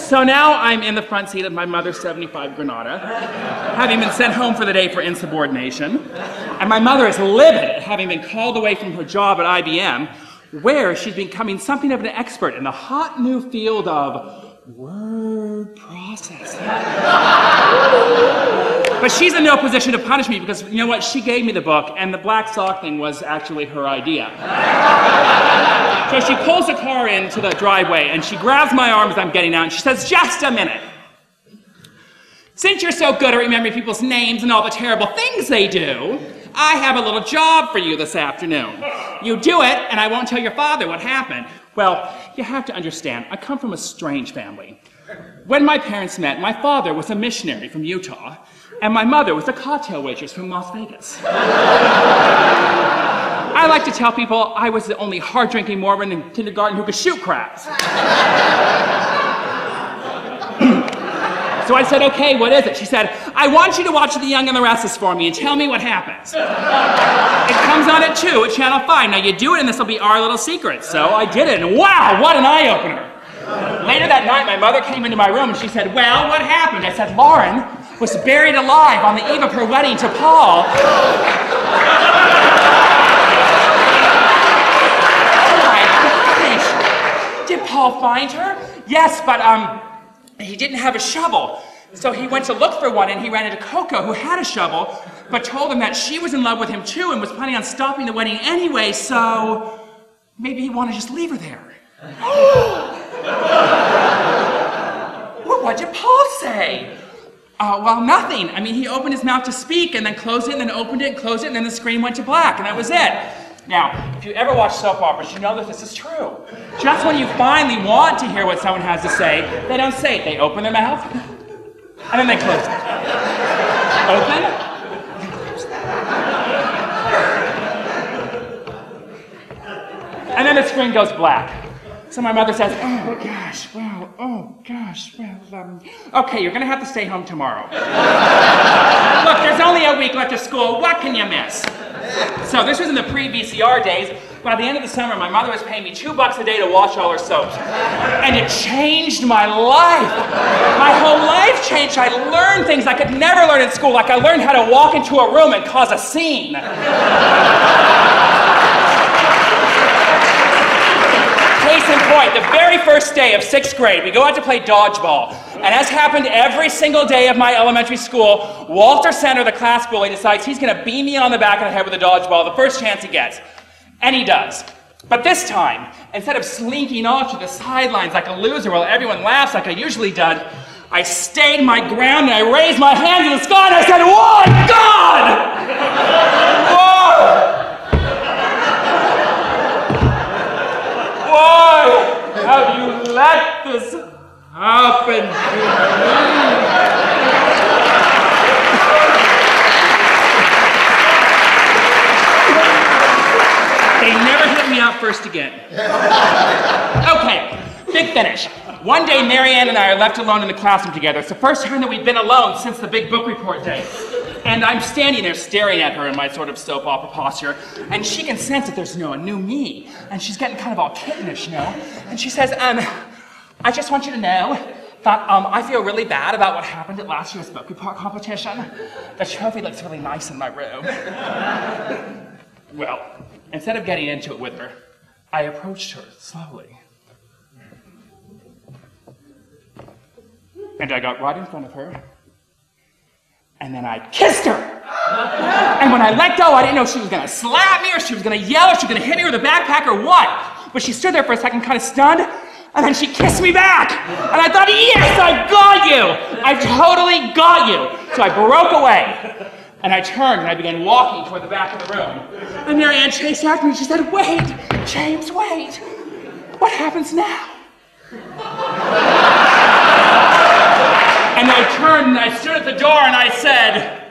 So now I'm in the front seat of my mother's 75 Granada, having been sent home for the day for insubordination. And my mother is livid at having been called away from her job at IBM, where she's becoming something of an expert in the hot new field of word processing. But she's in no position to punish me because, you know what, she gave me the book, and the black sock thing was actually her idea. So she pulls the car into the driveway, and she grabs my arm as I'm getting out, and she says, "Just a minute. Since you're so good at remembering people's names and all the terrible things they do, I have a little job for you this afternoon. You do it, and I won't tell your father what happened." Well, you have to understand, I come from a strange family. When my parents met, my father was a missionary from Utah, and my mother was a cocktail waitress from Las Vegas. I like to tell people I was the only hard-drinking Mormon in kindergarten who could shoot craps. So I said, "Okay, what is it?" She said, "I want you to watch The Young and the Restless for me and tell me what happens. It comes on at 2 at Channel 5. Now you do it and this will be our little secret." So I did it, and wow, what an eye-opener. Later that night, my mother came into my room and she said, "Well, what happened?" I said, "Lauren was buried alive on the eve of her wedding to Paul." Did Paul find her? Yes, but he didn't have a shovel. So he went to look for one, and he ran into Coco, who had a shovel, but told him that she was in love with him too and was planning on stopping the wedding anyway, so maybe he wanted to just leave her there. Well, what did Paul say? Well, nothing. I mean, he opened his mouth to speak, and then closed it, and then opened it, and closed it, and then the screen went to black, and that was it. Now, if you ever watch soap operas, you know that this is true. Just when you finally want to hear what someone has to say, they don't say it. They open their mouth, and then they close it. Open, and then the screen goes black. So my mother says, "Oh gosh, well, okay, you're gonna have to stay home tomorrow. Look, there's only a week left of school. What can you miss?" So this was in the pre-VCR days, but at the end of the summer, my mother was paying me $2 a day to watch all her soaps. And it changed my life. My whole life changed. I learned things I could never learn in school, like I learned how to walk into a room and cause a scene. Case in point, the very first day of 6th grade, we go out to play dodgeball. And as happened every single day of my elementary school, Walter Center, the class bully, decides he's going to beam me on the back of the head with a dodgeball the first chance he gets. And he does. But this time, instead of slinking off to the sidelines like a loser while everyone laughs like I usually did, I stayed my ground and I raised my hands in the sky and I said, "Why, God! Why have you let this happen to me?" They never hit me out first again. Okay, big finish. One day, Marianne and I are left alone in the classroom together. It's the first time that we've been alone since the big book report day. And I'm standing there staring at her in my sort of soap opera posture, and she can sense that there's, a new me. And she's getting kind of all kittenish, And she says, "I just want you to know that I feel really bad about what happened at last year's book report competition. The trophy looks really nice in my room." Well, instead of getting into it with her, I approached her slowly. And I got right in front of her, and then I kissed her. And when I let go, I didn't know if she was going to slap me, or she was going to yell, or she was going to hit me with a backpack, or what. But she stood there for a second, kind of stunned, and then she kissed me back. And I thought, yes, I got you. I totally got you. So I broke away. And I turned and I began walking toward the back of the room. And Marianne chased after me and she said, "Wait, James, wait. What happens now?" And I turned and I stood at the door and I said,